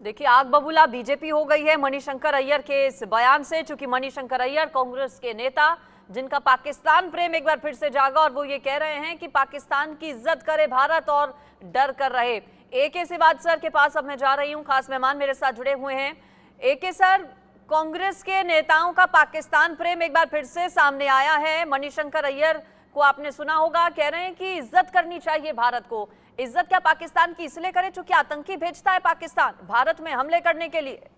देखिए, आग बबूला बीजेपी हो गई है मणिशंकर अय्यर के इस बयान से। चूंकि मणिशंकर अय्यर कांग्रेस के नेता जिनका पाकिस्तान प्रेम एक बार फिर से जागा और वो ये कह रहे हैं कि पाकिस्तान की इज्जत करे भारत और डर कर रहे। एके सिवाज सर के पास अब मैं जा रही हूं, खास मेहमान मेरे साथ जुड़े हुए हैं। एके सर, कांग्रेस के नेताओं का पाकिस्तान प्रेम एक बार फिर से सामने आया है। मणिशंकर अय्यर को आपने सुना होगा, कह रहे हैं कि इज्जत करनी चाहिए भारत को। इज्जत क्या पाकिस्तान की इसलिए करे चूंकि आतंकी भेजता है पाकिस्तान भारत में हमले करने के लिए?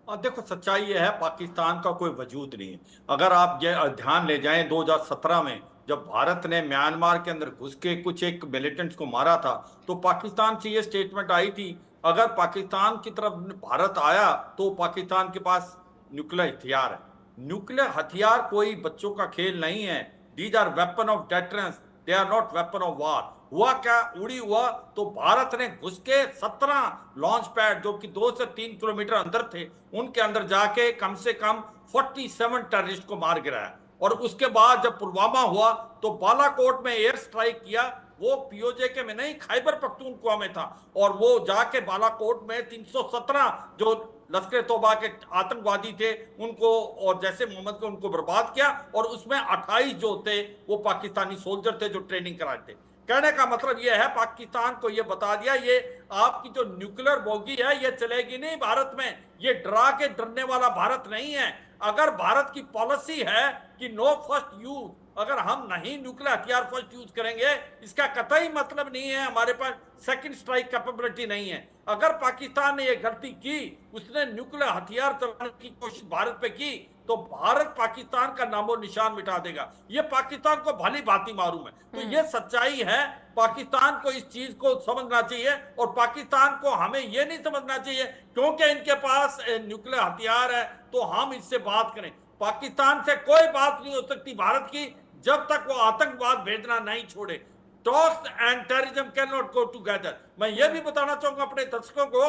और देखो, सच्चाई यह है, पाकिस्तान का कोई वजूद नहीं है। अगर आप ये ध्यान ले जाएं, 2017 में जब भारत ने म्यांमार के अंदर घुस के कुछ एक मिलिटेंट्स को मारा था, तो पाकिस्तान से ये स्टेटमेंट आई थी, अगर पाकिस्तान की तरफ भारत आया तो पाकिस्तान के पास न्यूक्लियर हथियार है। न्यूक्लियर हथियार कोई बच्चों का खेल नहीं है। These are weapon of deterrence, they are not weapon of war. हुआ क्या, उड़ी हुआ तो भारत ने घुस के 17 लॉन्च पैड जो कि 2 से 3 किलोमीटर अंदर थे, उनके अंदर जाके कम से कम 47 टेररिस्ट को मार गिराया। और उसके बाद जब पुलवामा हुआ तो बालाकोट में एयर स्ट्राइक किया। वो पीओजे में नहीं, खैबर पख्तूनख्वा में था। और वो जाके बालाकोट में 317 जो लश्कर तोबा के आतंकवादी थे उनको और जैसे मोहम्मद को उनको बर्बाद किया। और उसमें 28 जो थे वो पाकिस्तानी सोल्जर थे जो ट्रेनिंग कराए थे। कहने का मतलब यह है, पाकिस्तान को यह बता दिया, ये आपकी जो न्यूक्लियर बोगी है ये चलेगी नहीं भारत में। ये डरा के डरने वाला भारत नहीं है। अगर भारत की पॉलिसी है कि नो फर्स्ट यूज, अगर हम नहीं न्यूक्लियर हथियार फर्स्ट यूज करेंगे, इसका कतई मतलब नहीं है हमारे पास सेकंड स्ट्राइक कैपेबिलिटी नहीं है। अगर पाकिस्तान ने यह गलती की, उसने न्यूक्लियर हथियार चलाने की कोशिश भारत पे की, तो भारत पाकिस्तान का नामो निशान मिटा देगा। ये पाकिस्तान को भली भांति मालूम है। तो ये सच्चाई है। पाकिस्तान को इस चीज को समझना चाहिए और पाकिस्तान को हमें ये नहीं समझना चाहिए क्योंकि इनके पास न्यूक्लियर हथियार है तो हम इससे बात करें। पाकिस्तान से कोई बात नहीं हो सकती भारत की जब तक वो आतंकवाद भेजना नहीं छोड़े। Talks and terrorism can not go together. मैं ये भी बताना चाहूंगा अपने दर्शकों को,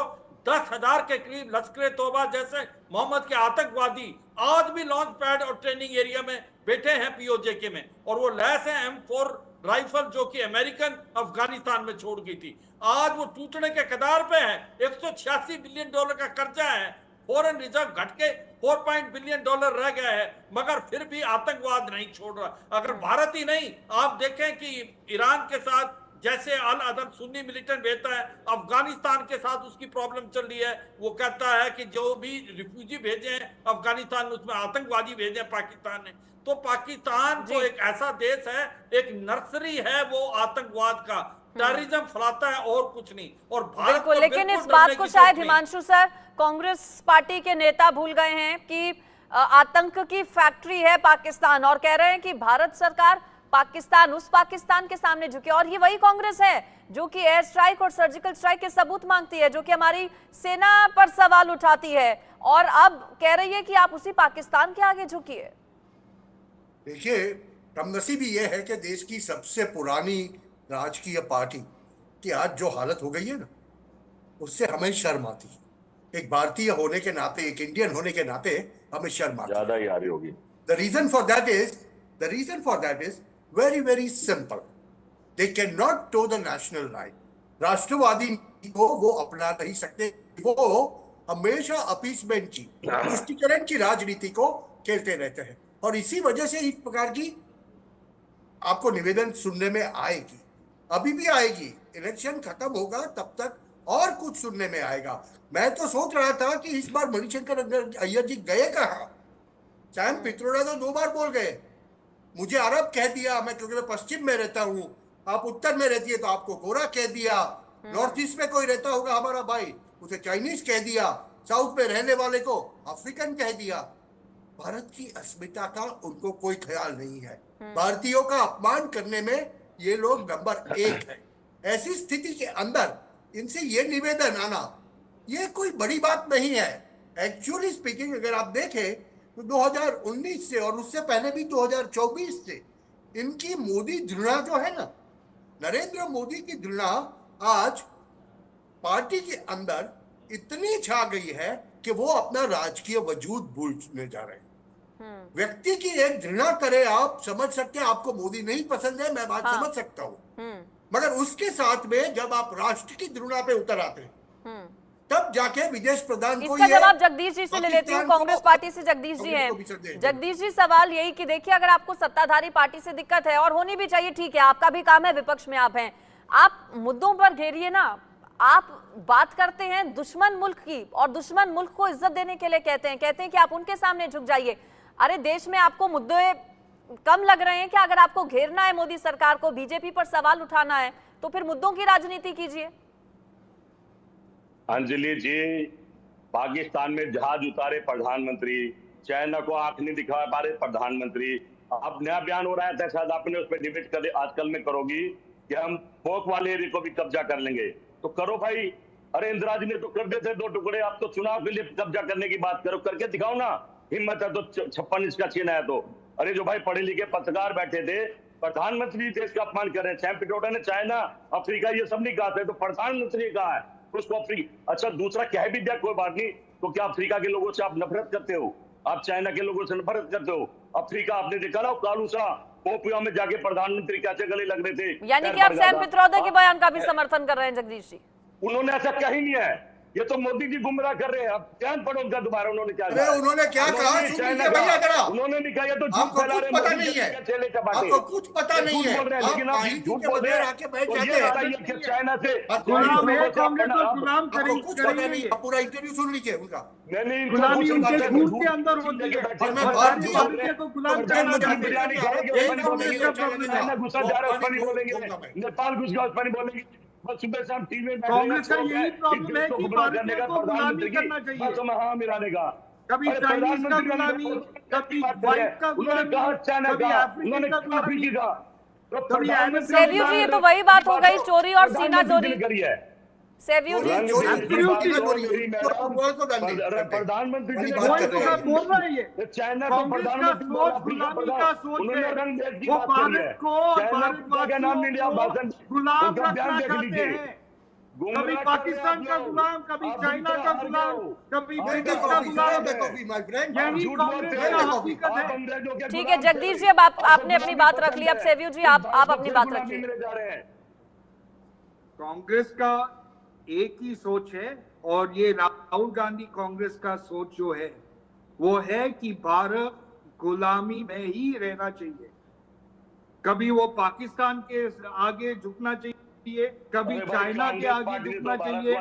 10,000 के करीब लश्कर तोबा जैसे मोहम्मद के आतंकवादी आज भी लॉन्च पैड और ट्रेनिंग एरिया में बैठे हैं पीओजे में। और वो लैस है M4 राइफल जो कि अमेरिकन अफगानिस्तान में छोड़ गई थी। आज वो टूटने के कगार पे है। $186 बिलियन का कर्जा है। फॉरेन रिजर्व घट के $4 बिलियन रह गया है, मगर फिर भी आतंकवाद नहीं छोड़ रहा। अगर भारत ही नहीं, आप देखें कि ईरान के साथ जैसे अल अदद सुन्नी मिलिटेंट भेजता है, अफगानिस्तान के साथ उसकी प्रॉब्लम चल रही है। वो कहता है कि जो भी रिफ्यूजी भेजे हैं अफगानिस्तान में, उसमें आतंकवादी भेजे हैं पाकिस्तान ने। तो पाकिस्तान तो एक ऐसा देश है, एक नर्सरी है वो आतंकवाद का, टेररिज्म फैलाता है और कुछ नहीं। और भारत बिल्कुल, लेकिन इस बात को शायद हिमांशु सर कांग्रेस पार्टी के नेता भूल गए हैं कि आतंक की फैक्ट्री है पाकिस्तान, और कह रहे हैं कि भारत सरकार पाकिस्तान, उस पाकिस्तान के सामने झुके। और ये वही कांग्रेस है जो कि एयर स्ट्राइक और सर्जिकल स्ट्राइक के सबूत मांगती है, जो कि हमारी सेना पर सवाल उठाती है, और अब कह रही है कि आप उसी पाकिस्तान के आगे झुकिए। देखिए, कमनसीबी ये है कि देश की सबसे पुरानी राजकीय पार्टी की आज जो हालत हो गई है ना, उससे हमें शर्म आती है। एक भारतीय होने के नाते, एक इंडियन होने के नाते हमें शर्म आती है। ज्यादा ही आ रही होगी। The reason for that is very, very simple. They cannot toe the national line. राष्ट्रवादी को वो अपना नहीं सकते। वो हमेशा अपीसमेंट की, तुष्टीकरण की राजनीति को खेलते रहते हैं, और इसी वजह से इस प्रकार की आपको निवेदन सुनने में आएगी, अभी भी आएगी। इलेक्शन खत्म होगा तब तक और कुछ सुनने में आएगा। मैं तो सोच रहा था कि इस बार मणिशंकर अय्यर जी गए कहाँ। सैम पित्रोदा तो 2 बार बोल गए, मुझे अरब कह दिया, मैं क्योंकि मैं पश्चिम में रहता हूँ, आप उत्तर में रहती है तो आपको गोरा कह दिया। नॉर्थ ईस्ट में कोई रहता होगा हमारा भाई, उसे चाइनीज कह दिया। साउथ में रहने वाले को अफ्रीकन कह दिया। भारत की अस्मिता का उनको कोई ख्याल नहीं है। भारतीयों का अपमान करने में ये लोग नंबर 1 है। ऐसी स्थिति के अंदर इनसे ये निवेदन आना ये कोई बड़ी बात नहीं है। एक्चुअली स्पीकिंग, अगर आप देखें तो 2019 से और उससे पहले भी 2024 से इनकी मोदी घृणा जो है ना, नरेंद्र मोदी की घृणा आज पार्टी के अंदर इतनी छा गई है कि वो अपना राजकीय वजूद भूलने जा रहे हैं। व्यक्ति की एक घृणा करे, आप समझ सकते हैं, आपको मोदी नहीं पसंद है, मैं बात समझ सकता हूँ, मगर उसके साथ में जब आप राष्ट्र की घृणा पे उतर आते हैं तब तब जाके विदेश प्रधान को इसका ये जवाब जगदीश जी से ले लेती हूँ। पाकिस्तान को- कांग्रेस पार्टी से जगदीश जी कांग्रेस को भी सर हैं। देंगे। जगदीश जी, सवाल यही कि देखिए, अगर आपको सत्ताधारी पार्टी से दिक्कत है, और होनी भी चाहिए, ठीक है, आपका भी काम है, विपक्ष में आप हैं, आप मुद्दों पर घेरिए ना। आप बात करते हैं दुश्मन मुल्क की, और दुश्मन मुल्क को इज्जत देने के लिए कहते हैं कि आप उनके सामने झुक जाइए। अरे देश में आपको मुद्दे कम लग रहे हैं क्या? अगर आपको घेरना है मोदी सरकार को, बीजेपी पर सवाल उठाना है, तो फिर मुद्दों की राजनीति कीजिए। अंजलि जी, पाकिस्तान में जहाज उतारे प्रधानमंत्री, चाइना को आंख नहीं दिखा पा रहे प्रधानमंत्री। अब नया बयान हो रहा था, शायद आपने उस पर डिबेट कर आजकल में करोगी कि हम पोक वाले एरिया को भी कब्जा कर लेंगे, तो करो भाई। अरे इंदिरा जी ने तो कर देते 2 टुकड़े, आप तो चुनाव के लिए कब्जा करने की बात करो, करके दिखाओ ना, हिम्मत है तो 56 इंच का छीना है तो। अरे जो भाई पढ़े लिखे पत्रकार बैठे थे, प्रधानमंत्री देश का अपमान कर रहे हैं। सैम पिट्रोडा ने चाइना, अफ्रीका ये सब नहीं कहा था, तो प्रधानमंत्री ने कहा है उसको अफ्रीका। अच्छा, दूसरा कह भी दिया, कोई बात नहीं, तो क्या अफ्रीका के लोगों से आप नफरत करते हो? आप चाइना के लोगों से नफरत करते हो? अफ्रीका आपने देखा ना, कालू सा पोपिया में जाके प्रधानमंत्री कैसे गले लग रहे थे। यानी कि आप सैम पित्रोदा के बयान का भी समर्थन कर रहे हैं जगदीश जी? उन्होंने ऐसा कहा ही नहीं है, ये तो मोदी जी गुमराह कर रहे हैं। अब ध्यान पढ़ो उनका दोबारा, उन्होंने क्या अरे उन्होंने क्या कहा, सुन लीजिए भैया जरा। उन्होंने नहीं कहा, ये तो झूठ आपको फैला कुछ रहे पता हैं, नहीं है, चेले चपाटे। आपको कुछ पता नहीं है, झूठ बोल रहे हैं, लेकिन आप आप माहिती झूठ के बोल रहे बगैर हैं। आके बैठ तो ये जाते हैं। बताइए कि चाइना से गुलाम है, कांग्रेस को गुलाम आपको करेंगे कुछ पता नहीं, आप पूरा इंटरव्यू सुन लीजिए उनका। नहीं, गुलामी उनके झूठ के अंदर होती है। और मैं और बात सारी बोल बातें को गुलाम और कहना मुझे चाहते बिरयानी हैं। खाएंगे, यही पानी कांग्रेस बोलेंगे, का चाइना प्रॉब्लम में है। चाइना घुसा जा रहा है, पानी बोलेंगे, बोलूंगा मैं। नेपाल घुस गया, पानी बोलेंगे। बस सुबह शाम टीवी में कांग्रेस का यही प्रॉब्लम है कि भारत को गुलामी करना चाहिए। बस हाँ मिलाने का। कभी अरे चाइनीज का प्रधानमंत्री गुलामी, कभी बात कर रहे वाइट हैं। का उन्होंने गुलामी, कहा चाइना कभी का, अफ्रीकन उन्होंने का कहा अफ्रीकी गुलामी। का। तो कभी प्रधानमंत्री सेव्यू जी, ये तो वही बात हो गई, चोरी और सीना चोरी। करी है सेव्यू जी, प्रधानमंत्री जी ने वही तो मैं बोल रहा है। ये चाइना कांग्रेस का सोच गुलामी का सोच है। वो भारत को और भारतवासियों को गुलाम रखना चाहते हैं। कभी पाकिस्तान का गुलाम, कभी चाइना का गुलाम, कभी ब्रिटिश का गुलाम। यही कांग्रेस का हकीकत है। ठीक है जगदीश जी, अब आपने अपनी बात रख ली, अब सेव्यू जी आप अपनी बात रखिए। कांग्रेस का एक ही सोच है, और ये राहुल गांधी कांग्रेस का सोच जो है वो है कि भारत गुलामी में ही रहना चाहिए। कभी वो पाकिस्तान के आगे झुकना चाहिए, कभी चाइना के आगे झुकना चाहिए।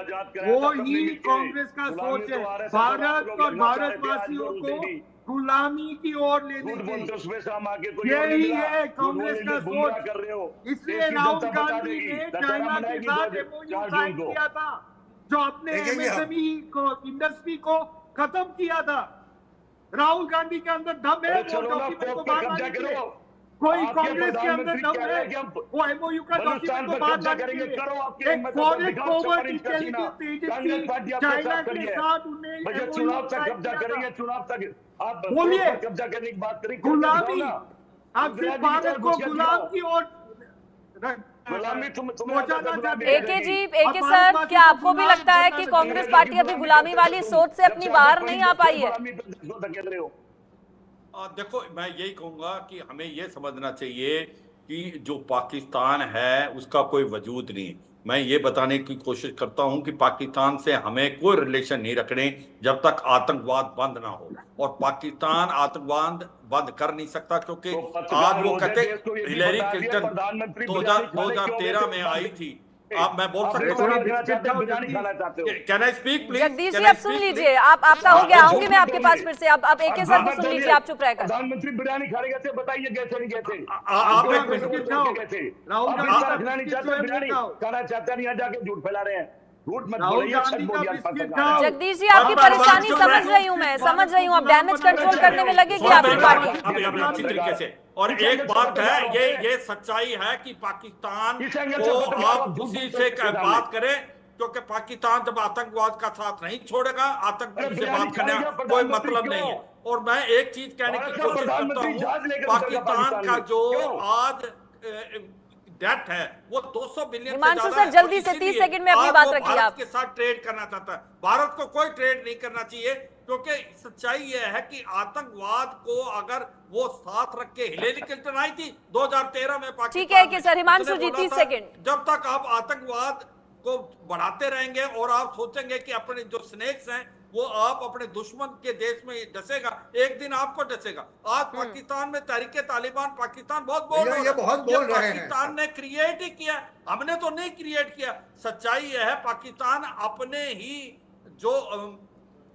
वो ही कांग्रेस का सोच है, भारत और भारतवासियों को गुलामी की ओर लेने की। यही है कांग्रेस का सोच। इसलिए राहुल गांधी ने चाइना के साथ एमओयू साइन किया था, जो अपने एमएसएमई को, इंडस्ट्री को खत्म किया था। राहुल गांधी के अंदर दम है वो डॉक्यूमेंट को बाहर लाने के लिए। कोई कांग्रेस के अंदर दम है वो एमओयू का डॉक्यूमेंट को बाहर लाने के लिए। एक foreign over intelligence agency China के साथ उन्हें चुनाव तक कब्जा करेंगे, चुनाव तक आप बोलिए कब्जा करने की बात करें। गुलामी, आप सिर्फ भारत को गुलाम की ओर एके जी, एके सर, क्या आपको भी लगता है कि कांग्रेस पार्टी अभी गुलामी वाली सोच से अपनी बाहर नहीं आ पाई है? देखो, मैं यही कहूंगा कि हमें यह समझना चाहिए कि जो पाकिस्तान है उसका कोई वजूद नहीं। मैं ये बताने की कोशिश करता हूं कि पाकिस्तान से हमें कोई रिलेशन नहीं रखने जब तक आतंकवाद बंद ना हो, और पाकिस्तान आतंकवाद बंद कर नहीं सकता, क्योंकि आज वो कहते हिलेरी क्लिंटन 2013 में आई थी। आप, मैं बोल सकता हूँ, can I speak please? Jagdish ji आप सुन लीजिए, आपका हो गया, आऊंगी मैं आपके पास फिर से। आप एके सर को सुन लीजिए, आप चुप रहकर। प्रधानमंत्री बिरयानी खा रहे थे, बताइए कैसे नहीं कहते? आप एक मिनट, बिरयानी खाना चाहता नहीं, जाके झूठ फैला रहे हैं। जगदीश जी आपकी परेशानी समझ रही हूँ, मैं समझ रही हूँ। अब डैमेज कंट्रोल करने में लगेगी आपकी पार्टी अच्छी तरीके से। और एक बात है, ये सच्चाई है कि पाकिस्तान को आप उसी से बात करें, क्योंकि पाकिस्तान जब आतंकवाद का साथ नहीं छोड़ेगा, आतंकवाद से बात करने का कोई मतलब नहीं है। और मैं एक चीज कहने की कोशिश करता हूँ, पाकिस्तान का जो आज डेट है वो 200 बिलियन हिमांशु सर, जल्दी से 30 सेकंड में अपनी बात रखिए। आप के साथ ट्रेड करना चाहता है, भारत को कोई ट्रेड नहीं करना चाहिए, क्योंकि सच्चाई यह है कि आतंकवाद को अगर वो साथ रख के, हिलेरी क्लिंटन आई थी 2013 में पाकिस्तान, ठीक है कि सर, हिमांशु जी 30 सेकंड। जब तक आप आतंकवाद को बढ़ाते रहेंगे और आप सोचेंगे कि अपने जो स्नेक्स हैं वो आप अपने दुश्मन के देश में डसेगा, एक दिन आपको डसेगा। आज पाकिस्तान में तहरीके तालिबान पाकिस्तान बहुत बोल भैया, ये बहुत बोल रहे हैं। पाकिस्तान ने क्रिएट ही किया, हमने तो नहीं क्रिएट किया। सच्चाई यह है पाकिस्तान अपने ही जो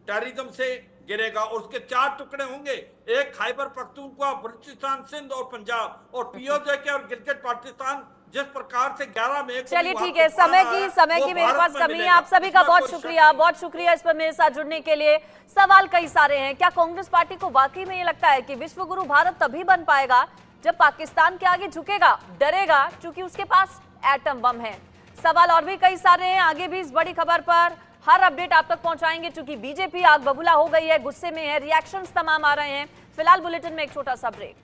टेररिज्म से गिरेगा और उसके 4 टुकड़े होंगे, एक खैबर पख्तूनख्वा, बलूचिस्तान, सिंध और पंजाब, और पीओजे के और गिलगित पाकिस्तान जिस प्रकार से 11 मई को चलिए ठीक है, समय की मेरे पास कमी है। आप सभी का बहुत शुक्रिया इस पर मेरे साथ जुड़ने के लिए। सवाल कई सारे हैं। क्या कांग्रेस पार्टी को वाकई में ये लगता है कि विश्व गुरु भारत तभी बन पाएगा जब पाकिस्तान के आगे झुकेगा, डरेगा, क्योंकि उसके पास एटम बम है? सवाल और भी कई सारे हैं। आगे भी इस बड़ी खबर पर हर अपडेट आप तक पहुंचाएंगे, क्योंकि बीजेपी आग बबूला हो गई है, गुस्से में है, रिएक्शंस तमाम आ रहे हैं। फिलहाल बुलेटिन में एक छोटा सा ब्रेक।